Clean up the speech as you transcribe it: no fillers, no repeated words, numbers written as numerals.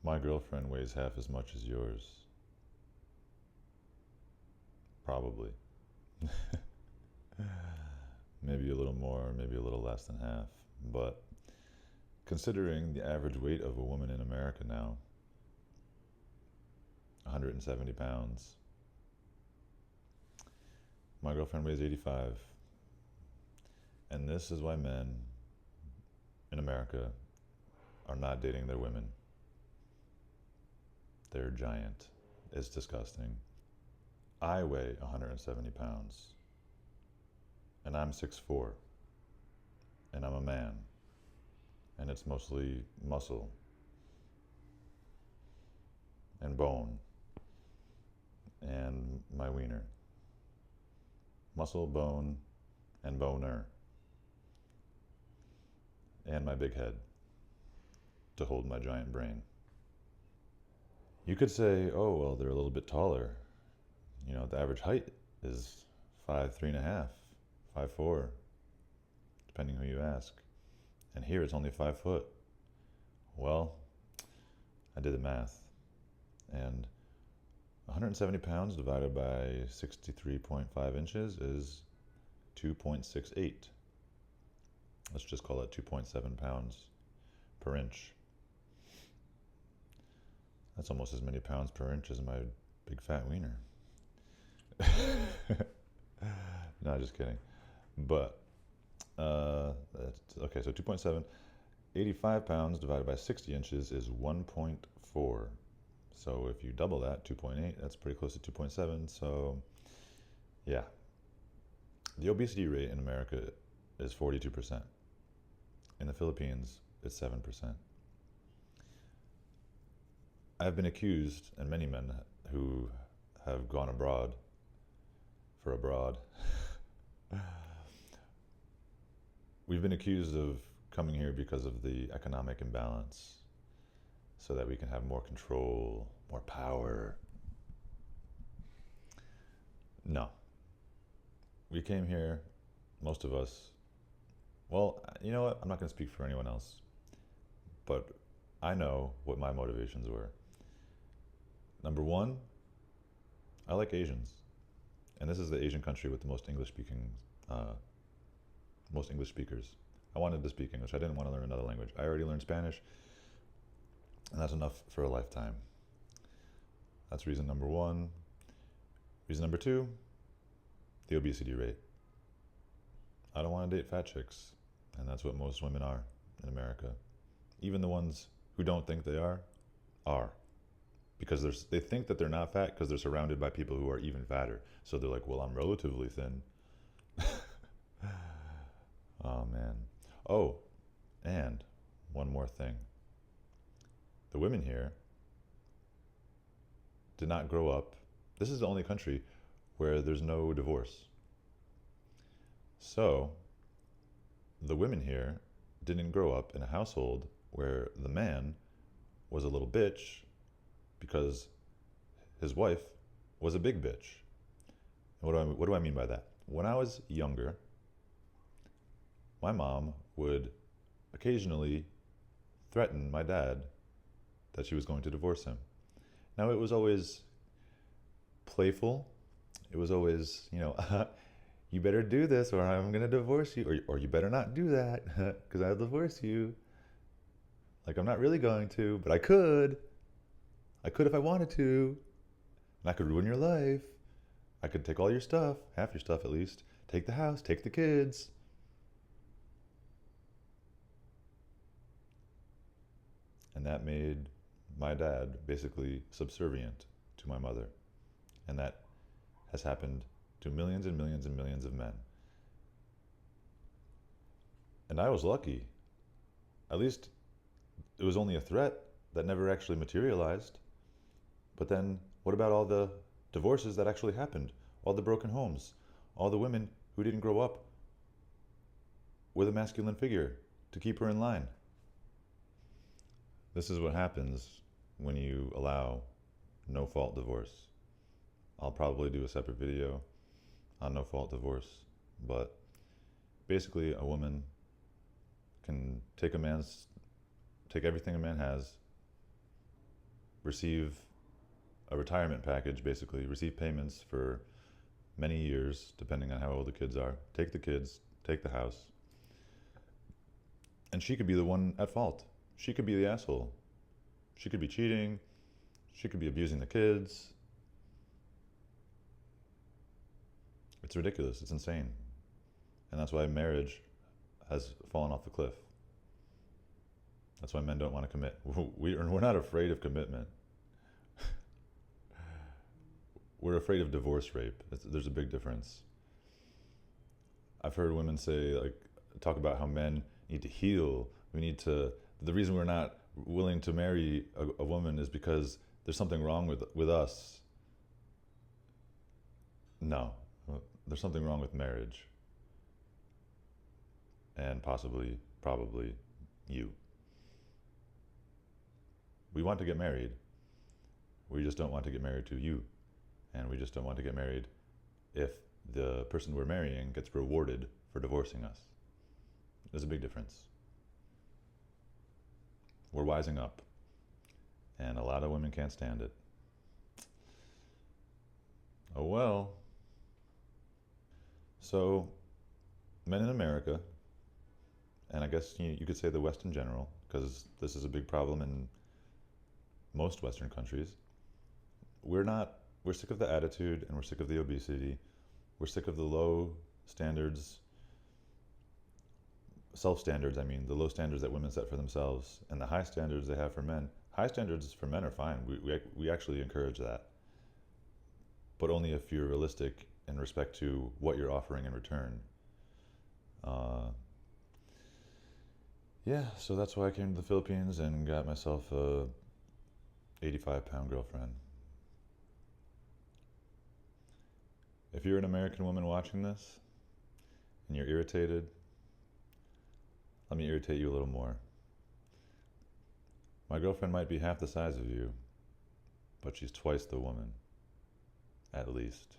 My girlfriend weighs half as much as yours. Probably. Maybe a little more, maybe a little less than half. But considering the average weight of a woman in America now, 170 pounds. My girlfriend weighs 85. And this is why men in America are not dating their women. They're giant. It's disgusting. I weigh 170 pounds. And I'm 6'4". And I'm a man. And it's mostly muscle and bone and my wiener. Muscle, bone, and boner. And my big head to hold my giant brain. You could say, oh, well, they're a little bit taller. You know, the average height is 5'3.5", 5'4", depending who you ask. And here it's only 5 foot. Well, I did the math. And 170 pounds divided by 63.5 inches is 2.68. Let's just call it 2.7 pounds per inch. That's almost as many pounds per inch as my big fat wiener. No, just kidding. But, that's, okay, so 2.7. 85 pounds divided by 60 inches is 1.4. So if you double that, 2.8, that's pretty close to 2.7. So, yeah. The obesity rate in America is 42%. In the Philippines, it's 7%. I've been accused, and many men who have gone abroad, we've been accused of coming here because of the economic imbalance, so that we can have more control, more power. No. We came here, most of us, well, you know what? I'm not going to speak for anyone else, but I know what my motivations were. Number one, I like Asians. And this is the Asian country with the most English speakers. I wanted to speak English. I didn't want to learn another language. I already learned Spanish, and that's enough for a lifetime. That's reason number one. Reason number two, the obesity rate. I don't want to date fat chicks, and that's what most women are in America. Even the ones who don't think they are. Because they think that they're not fat because they're surrounded by people who are even fatter. So they're like, well, I'm relatively thin. Oh, man. Oh, and one more thing. The women here did not grow up. This is the only country where there's no divorce. So the women here didn't grow up in a household where the man was a little bitch because his wife was a big bitch. And what do I mean by that? When I was younger, my mom would occasionally threaten my dad that she was going to divorce him. Now, it was always playful. It was always, you better do this or I'm going to divorce you, or you better not do that because I'll divorce you. Like, I'm not really going to, but I could. I could if I wanted to. And I could ruin your life. I could take all your stuff, half your stuff at least. Take the house, take the kids. And that made my dad basically subservient to my mother. And that has happened to millions and millions and millions of men. And I was lucky. At least it was only a threat that never actually materialized. But then what about all the divorces that actually happened? All the broken homes? All the women who didn't grow up with a masculine figure to keep her in line? This is what happens when you allow no-fault divorce. I'll probably do a separate video on no-fault divorce, but basically a woman can take everything a man has receive a retirement package, basically, receive payments for many years, depending on how old the kids are, take the kids, take the house. And she could be the one at fault. She could be the asshole. She could be cheating. She could be abusing the kids. It's ridiculous. It's insane. And that's why marriage has fallen off the cliff. That's why men don't want to commit. We're not afraid of commitment. We're afraid of divorce rape. There's a big difference. I've heard women say, like, talk about how men need to heal. The reason we're not willing to marry a woman is because there's something wrong with us. No, there's something wrong with marriage. And probably you. We want to get married. We just don't want to get married to you. And we just don't want to get married if the person we're marrying gets rewarded for divorcing us. There's a big difference. We're wising up. And a lot of women can't stand it. Oh well. So, men in America, and I guess you could say the West in general, because this is a big problem in most Western countries, we're sick of the attitude, and we're sick of the obesity. We're sick of the low standards, self-standards, the low standards that women set for themselves, and the high standards they have for men. High standards for men are fine. We actually encourage that. But only if you're realistic in respect to what you're offering in return. Yeah, so that's why I came to the Philippines and got myself a 85-pound girlfriend. If you're an American woman watching this and you're irritated, let me irritate you a little more. My girlfriend might be half the size of you, but she's twice the woman, at least.